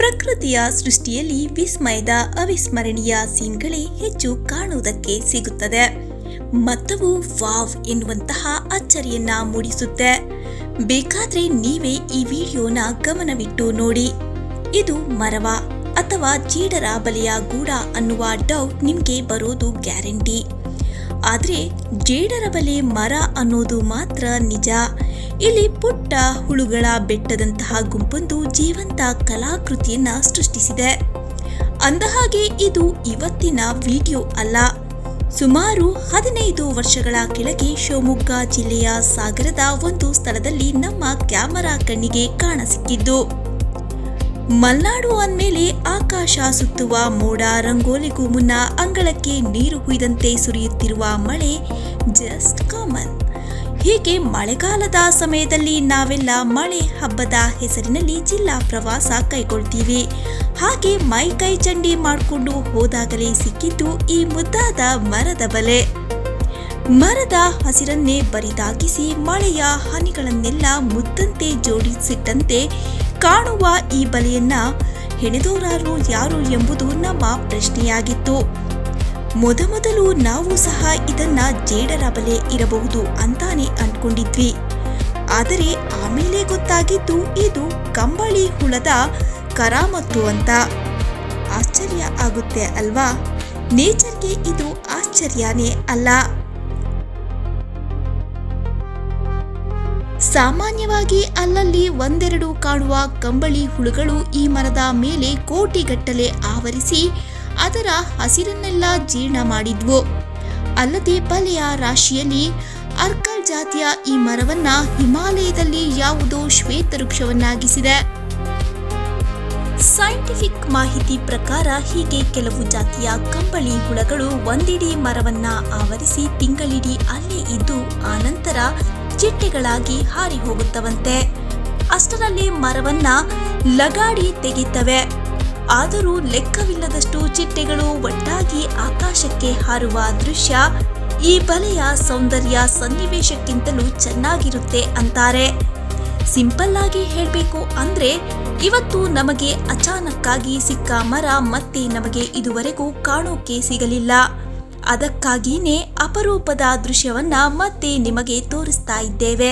ಪ್ರಕೃತಿಯ ಸೃಷ್ಟಿಯಲ್ಲಿ ವಿಸ್ಮಯದ ಅವಿಸ್ಮರಣೀಯ ಸೀನ್ಗಳೇ ಹೆಚ್ಚು ಕಾಣುವುದಕ್ಕೆ ಸಿಗುತ್ತದೆ. ಮತ್ತವು ವಾವ್ ಎನ್ನುವಂತಹ ಅಚ್ಚರಿಯನ್ನ ಮೂಡಿಸುತ್ತೆ. ಬೇಕಾದ್ರೆ ನೀವೇ ಈ ವಿಡಿಯೋನ ಗಮನವಿಟ್ಟು ನೋಡಿ. ಇದು ಮರವ ಅಥವಾ ಜೇಡರ ಬಲೆಯ ಗೂಡ ಅನ್ನುವ ಡೌಟ್ ನಿಮ್ಗೆ ಬರೋದು ಗ್ಯಾರಂಟಿ. ಆದ್ರೆ ಜೇಡರ ಬಲೆ ಮರ ಅನ್ನೋದು ಮಾತ್ರ ನಿಜ. ಇಲ್ಲಿ ಪುಟ್ಟ ಹುಳುಗಳ ಬೆಟ್ಟದಂತಹ ಗುಂಪೊಂದು ಜೀವಂತ ಕಲಾಕೃತಿಯನ್ನ ಸೃಷ್ಟಿಸಿದೆ. ಅಂದಹಾಗೆ ಇದು ಇವತ್ತಿನ ವಿಡಿಯೋ ಅಲ್ಲ. ಸುಮಾರು 15 ವರ್ಷಗಳ ಕೆಳಗೆ ಶಿವಮೊಗ್ಗ ಜಿಲ್ಲೆಯ ಸಾಗರದ ಒಂದು ಸ್ಥಳದಲ್ಲಿ ನಮ್ಮ ಕ್ಯಾಮರಾ ಕಣ್ಣಿಗೆ ಕಾಣಸಿಕ್ಕಿದ್ದು. ಮಲೆನಾಡು ಅಂದ್ಮೇಲೆ ಆಕಾಶ ಸುತ್ತುವ ಮೋಡ, ರಂಗೋಲಿಗೂ ಮುನ್ನ ಅಂಗಳಕ್ಕೆ ನೀರು ಹುಯ್ದಂತೆ ಸುರಿಯುತ್ತಿರುವ ಮಳೆ ಜಸ್ಟ್ ಕಾಮನ್. ಹೀಗೆ ಮಳೆಗಾಲದ ಸಮಯದಲ್ಲಿ ನಾವೆಲ್ಲ ಮಳೆ ಹಬ್ಬದ ಹೆಸರಿನಲ್ಲಿ ಜಿಲ್ಲಾ ಪ್ರವಾಸ ಕೈಗೊಳ್ತೀವಿ. ಹಾಗೆ ಮೈ ಕೈ ಚಂಡಿ ಮಾಡಿಕೊಂಡು ಹೋದಾಗಲೇ ಸಿಕ್ಕಿದ್ದು ಈ ಮುದ್ದಾದ ಮರದ ಬಲೆ. ಮರದ ಹಸಿರನ್ನೇ ಬರಿದಾಗಿಸಿ ಮಳೆಯ ಹನಿಗಳನ್ನೆಲ್ಲ ಮುದ್ದಂತೆ ಜೋಡಿಸಿಟ್ಟಂತೆ ಕಾಣುವ ಈ ಬಲೆಯನ್ನ ಹೆಣೆದೋರಾರು ಯಾರು ಎಂಬುದು ನಮ್ಮ ಪ್ರಶ್ನೆಯಾಗಿತ್ತು. ಮೊದಮೊದಲು ನಾವು ಸಹ ಇದನ್ನ ಜೇಡರ ಬಲೆ ಇರಬಹುದು ಅಂತಾನೆ ಅಂದ್ಕೊಂಡಿದ್ವಿ. ಆದರೆ ಆಮೇಲೆ ಗೊತ್ತಾಗಿದ್ದು ಇದು ಕಂಬಳಿ ಹುಳದ ಕರಾಮತ್ತು ಅಂತ. ಆಶ್ಚರ್ಯ ಆಗುತ್ತೆ ಅಲ್ವಾ? ನೇಚರ್ಗೆ ಇದು ಆಶ್ಚರ್ಯನೇ ಅಲ್ಲ. ಸಾಮಾನ್ಯವಾಗಿ ಅಲ್ಲಲ್ಲಿ ಒಂದೆರಡು ಕಾಣುವ ಕಂಬಳಿ ಹುಳುಗಳು ಈ ಮರದ ಮೇಲೆ ಕೋಟಿಗಟ್ಟಲೆ ಆವರಿಸಿ ಅದರ ಹಸಿರನ್ನೆಲ್ಲ ಜೀರ್ಣ ಮಾಡಿದ್ವು. ಅಲ್ಲದೆ ಬಲೆಯ ರಾಶಿಯಲ್ಲಿ ಅರ್ಕಲ್ ಜಾತಿಯ ಈ ಮರವನ್ನ ಹಿಮಾಲಯದಲ್ಲಿ ಯಾವುದೋ ಶ್ವೇತವೃಕ್ಷವನ್ನಾಗಿಸಿದೆ. ಸೈಂಟಿಫಿಕ್ ಮಾಹಿತಿ ಪ್ರಕಾರ ಹೀಗೆ ಕೆಲವು ಜಾತಿಯ ಕಂಬಳಿ ಹುಳಗಳು ಒಂದಿಡೀ ಮರವನ್ನ ಆವರಿಸಿ ತಿಂಗಳಿಡೀ ಅಲ್ಲೇ ಇದ್ದು ಆನಂತರ ಚಿಟ್ಟೆಗಳಾಗಿ ಹಾರಿ ಹೋಗುತ್ತವಂತೆ. ಅಷ್ಟರಲ್ಲಿ ಮರವನ್ನ ಲಗಾಡಿ ತೆಗಿತವೆ. ಆದರೂ ಲೆಕ್ಕವಿಲ್ಲದಷ್ಟು ಚಿಟ್ಟೆಗಳು ಒಟ್ಟಾಗಿ ಆಕಾಶಕ್ಕೆ ಹಾರುವ ದೃಶ್ಯ ಈ ಬಲೆಯ ಸೌಂದರ್ಯ ಸನ್ನಿವೇಶಕ್ಕಿಂತಲೂ ಚೆನ್ನಾಗಿರುತ್ತೆ ಅಂತಾರೆ. ಸಿಂಪಲ್ ಆಗಿ ಹೇಳಬೇಕು ಅಂದ್ರೆ ಇವತ್ತು ನಮಗೆ ಅಚಾನಕ್ಕಾಗಿ ಸಿಕ್ಕ ಮರ ಮತ್ತೆ ನಮಗೆ ಇದುವರೆಗೂ ಕಾಣೋಕೆ ಸಿಗಲಿಲ್ಲ. ಅದಕ್ಕಾಗಿಯೇ ಅಪರೂಪದ ದೃಶ್ಯವನ್ನ ಮತ್ತೆ ನಿಮಗೆ ತೋರಿಸ್ತಾ ಇದ್ದೇವೆ.